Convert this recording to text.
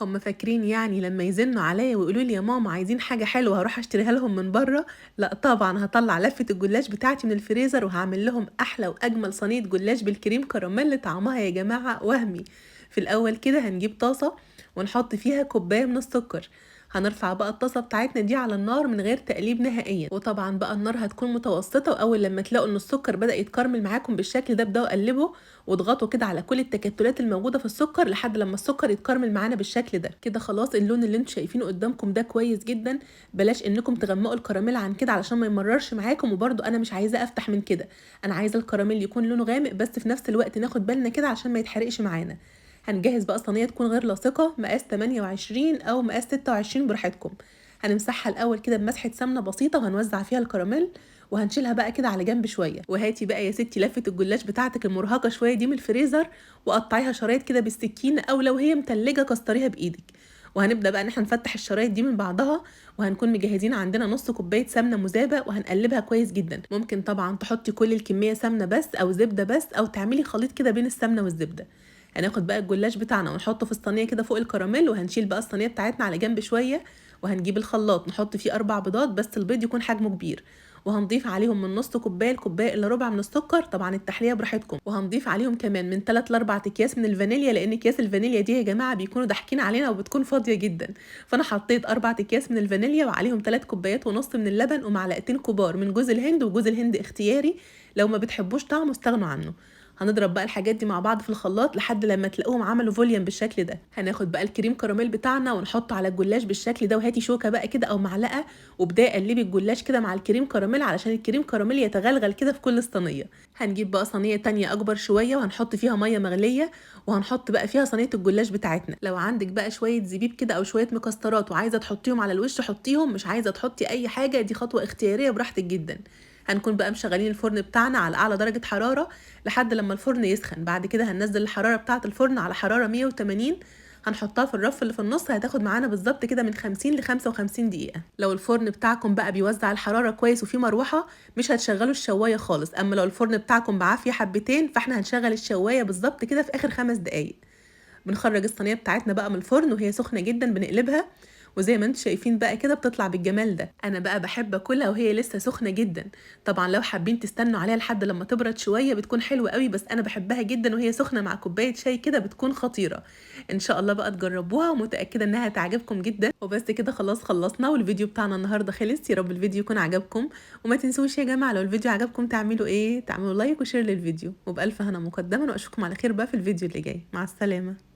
هم فاكرين يعني لما يزنوا عليا ويقولوا لي يا ماما عايزين حاجة حلوة هروح اشتريها لهم من بره؟ لا طبعا، هطلع لفة الجلاش بتاعتي من الفريزر وهعمل لهم احلى واجمل صينية جلاش بالكريم كراميل طعمها يا جماعة وهمي. في الاول كده هنجيب طاسة ونحط فيها كوباية من السكر. هنرفع بقى الطاسة بتاعتنا دي على النار من غير تقليب نهائيا، وطبعا بقى النار هتكون متوسطة، واول لما تلاقوا ان السكر بدأ يتكرمل معاكم بالشكل ده ابدأوا قلبوا واضغطوا كده على كل التكتلات الموجودة في السكر لحد لما السكر يتكرمل معانا بالشكل ده. كده خلاص اللون اللي انتوا شايفينه قدامكم ده كويس جدا. بلاش انكم تغمقوا الكراميل عن كده علشان ما يمررش معاكم، وبرده انا مش عايزاه افتح من كده، انا عايزه الكراميل يكون لونه غامق بس في نفس الوقت ناخد بالنا كده عشان ما يتحرقش معانا. هنجهز بقى صينيه تكون غير لاصقه مقاس 28 او مقاس 26 براحتكم. هنمسحها الاول كده بمسحه سمنه بسيطه وهنوزع فيها الكراميل، وهنشيلها بقى كده على جنب شويه. وهاتي بقى يا ستي لفه الجلاش بتاعتك المرهقه شويه دي من الفريزر وقطعيها شرايط كده بالسكينه، او لو هي متلجه كسريها بايدك. وهنبدا بقى ان احنا نفتح الشرايط دي من بعضها، وهنكون مجهزين عندنا نص كوبايه سمنه مذابه وهنقلبها كويس جدا. ممكن طبعا تحطي كل الكميه سمنه بس او زبده بس، او تعملي خليط كده بين السمنه والزبده. هناخد بقى الجلاش بتاعنا ونحطه في الصينيه كده فوق الكراميل، وهنشيل بقى الصينيه بتاعتنا على جنب شويه، وهنجيب الخلاط نحط فيه 4 بيضات بس البيض يكون حجمه كبير، وهنضيف عليهم من نص كوبايه لكوبايه الا ربع من السكر، طبعا التحليه براحتكم. وهنضيف عليهم كمان من 3 ل 4 اكياس من الفانيليا، لان اكياس الفانيليا دي يا جماعه بيكونوا ضاحكين علينا وبتكون فاضيه جدا. فانا حطيت 4 اكياس من الفانيليا وعليهم 3 كوبايات ونص من اللبن ومعلقتين كبار من جوز الهند، وجوز الهند اختياري، لو ما بتحبوش طعمه استغنوا عنه. هنضرب بقى الحاجات دي مع بعض في الخلاط لحد لما تلاقوهم عملوا فوليوم بالشكل ده. هناخد بقى الكريم كراميل بتاعنا ونحطه على الجلاش بالشكل ده، وهاتي شوكه بقى كده او معلقه وابداي قلبي الجلاش كده مع الكريم كراميل علشان الكريم كراميل يتغلغل كده في كل الصينيه. هنجيب بقى صينيه تانية اكبر شويه وهنحط فيها ميه مغليه، وهنحط بقى فيها صينيه الجلاش بتاعتنا. لو عندك بقى شويه زبيب كده او شويه مكسرات وعايزه تحطيهم على الوش حطيهم، مش عايزه تحطي اي حاجه دي خطوه اختياريه براحتك جدا. هنكون بقى مشغلين الفرن بتاعنا على اعلى درجه حراره لحد لما الفرن يسخن. بعد كده هننزل الحراره بتاعه الفرن على حراره 180، هنحطها في الرف اللي في النص، هتاخد معانا بالظبط كده من 50 ل 55 دقيقه. لو الفرن بتاعكم بقى بيوزع الحراره كويس وفيه مروحه مش هتشغلوا الشوايه خالص، اما لو الفرن بتاعكم بعافيه حبتين فاحنا هنشغل الشوايه بالظبط كده في اخر 5 دقايق. بنخرج الصينيه بتاعتنا بقى من الفرن وهي سخنه جدا بنقلبها، وزي ما انتم شايفين بقى كده بتطلع بالجمال ده. انا بقى بحب اكلها وهي لسه سخنه جدا. طبعا لو حابين تستنوا عليها لحد لما تبرد شويه بتكون حلوه قوي، بس انا بحبها جدا وهي سخنه مع كوبايه شاي كده بتكون خطيره. ان شاء الله بقى تجربوها ومتاكده انها تعجبكم جدا. وبس كده خلاص خلصنا، والفيديو بتاعنا النهارده خلص. يا رب الفيديو يكون عجبكم، وما تنسوش يا جماعه لو الفيديو عجبكم تعملوا ايه، تعملوا لايك وشير للفيديو. وبالف هنا مقدما، واشوفكم على خير بقى في الفيديو اللي جاي. مع السلامه.